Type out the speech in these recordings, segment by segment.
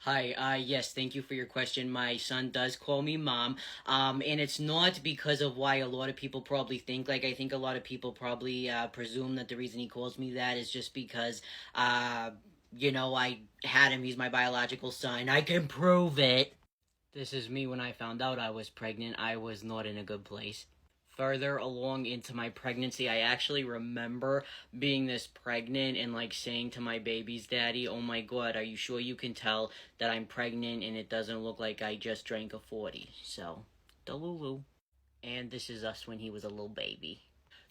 Hi, yes, thank you for your question. My son does call me mom, and it's not because of why a lot of people probably think. Like, I think a lot of people probably presume that the reason he calls me that is just because, uh, I had him. He's my biological son. I can prove it. This is me when I found out I was pregnant. I was not in a good place. Further along into my pregnancy, I actually remember being this pregnant and like saying to my baby's daddy, "Oh my god, are you sure you can tell that I'm pregnant and it doesn't look like I just drank a 40?" So, Delulu. And this is us when he was a little baby.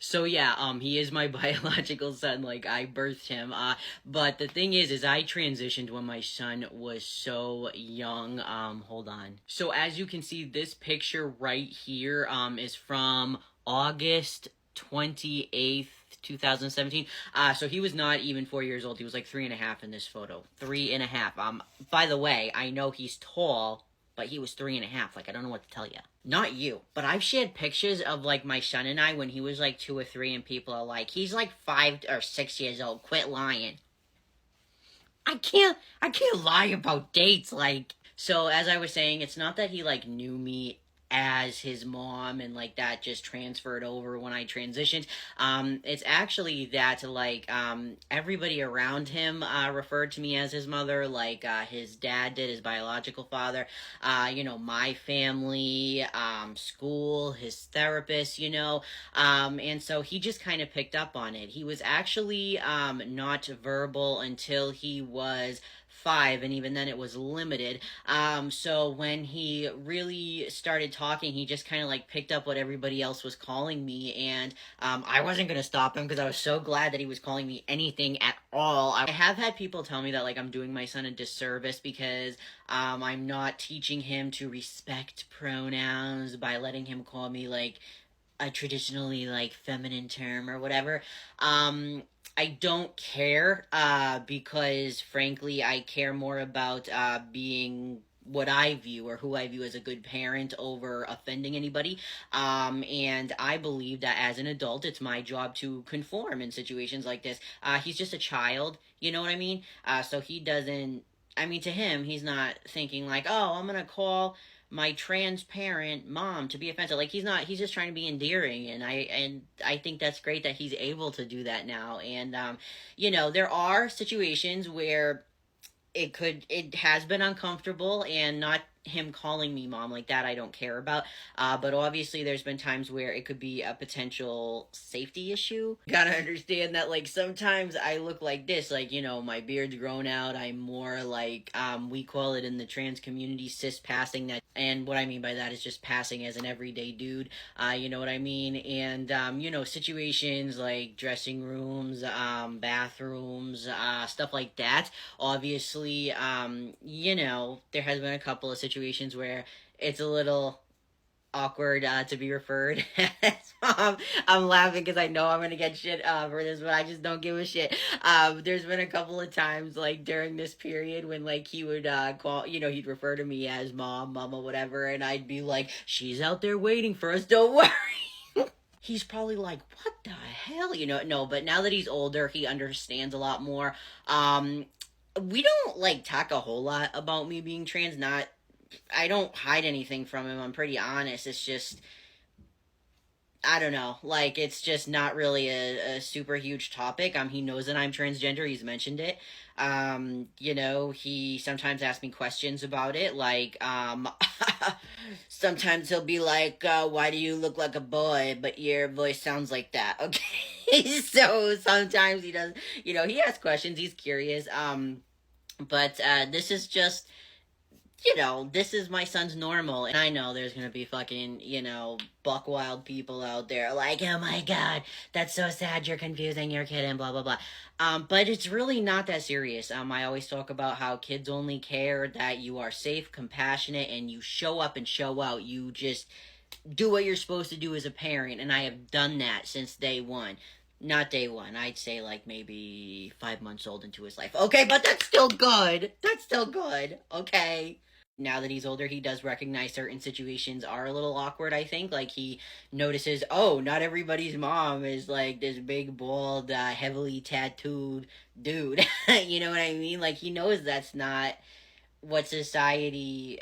So yeah, he is my biological son. Like I birthed him. But the thing is I transitioned when my son was so young. Hold on. So as you can see, this picture right here, is from August 28th. 2017. So he was not even 4 years old. He was like 3.5 in this photo. 3.5. By the way, I know he's tall, but he was 3.5. Like, I don't know what to tell you. Not you, but I've shared pictures of like my son and I when he was like 2 or 3, and people are like, he's like 5 or 6 years old. Quit lying. I can't lie about dates. Like, so as I was saying, it's not that he like knew me as his mom and like that just transferred over when I transitioned. It's actually that like everybody around him referred to me as his mother, like his dad did, his biological father, my family, school, his therapist, and so he just kind of picked up on it. He was actually not verbal until he was 5, and even then it was limited. So when he really started talking, he just kind of like picked up what everybody else was calling me, and I wasn't gonna stop him because I was so glad that he was calling me anything at all. I have had people tell me that like I'm doing my son a disservice because I'm not teaching him to respect pronouns by letting him call me like a traditionally like feminine term or whatever. I don't care because frankly I care more about being what I view or who I view as a good parent over offending anybody. And I believe that as an adult, it's my job to conform in situations like this. He's just a child, you know what I mean? So he doesn't, I mean, to him, he's not thinking like, oh, I'm gonna call my transparent mom to be offensive. Like he's not. He's just trying to be endearing, and I think that's great that he's able to do that now. And there are situations where it has been uncomfortable, and not him calling me mom like that I don't care about, but obviously there's been times where it could be a potential safety issue. Gotta understand that like sometimes I look like this, like my beard's grown out. I'm more like we call it in the trans community cis passing. That, and what I mean by that is just passing as an everyday dude. You know what I mean? And situations like dressing rooms, bathrooms, stuff like that. Obviously, there has been a couple of situations where it's a little awkward to be referred as mom. I'm laughing because I know I'm gonna get shit for this, but I just don't give a shit. There's been a couple of times like during this period when like he would call, he'd refer to me as mom, mama, whatever, and I'd be like, she's out there waiting for us, don't worry. He's probably like, what the hell? No, but now that he's older, he understands a lot more. We don't like talk a whole lot about me being trans. Not, I don't hide anything from him. I'm pretty honest. It's just, I don't know. Like, it's just not really a super huge topic. He knows that I'm transgender. He's mentioned it. He sometimes asks me questions about it. Like, sometimes he'll be like, why do you look like a boy, but your voice sounds like that? Okay. So sometimes he does, he asks questions. He's curious. But this is just, this is my son's normal. And I know there's gonna be fucking, buck wild people out there like, oh my god, that's so sad, you're confusing your kid and blah blah blah. But it's really not that serious. I always talk about how kids only care that you are safe, compassionate, and you show up and show out. You just do what you're supposed to do as a parent, and I have done that since day one. Not day one. I'd say like maybe 5 months old into his life. Okay, but that's still good. That's still good. Okay. Now that he's older, he does recognize certain situations are a little awkward, I think. Like, he notices, oh, not everybody's mom is like this big, bald, heavily tattooed dude. You know what I mean? Like, he knows that's not what society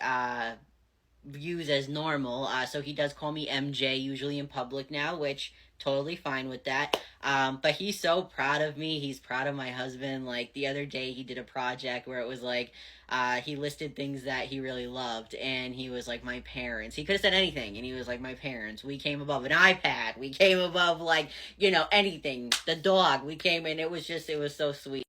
views as normal. So he does call me MJ usually in public now, which totally fine with that. But he's so proud of me. He's proud of my husband. Like the other day, he did a project where it was like he listed things that he really loved, and he was like, my parents. He could have said anything, and he was like, my parents. We came above an iPad. We came above like anything. The dog. We came in. It was so sweet.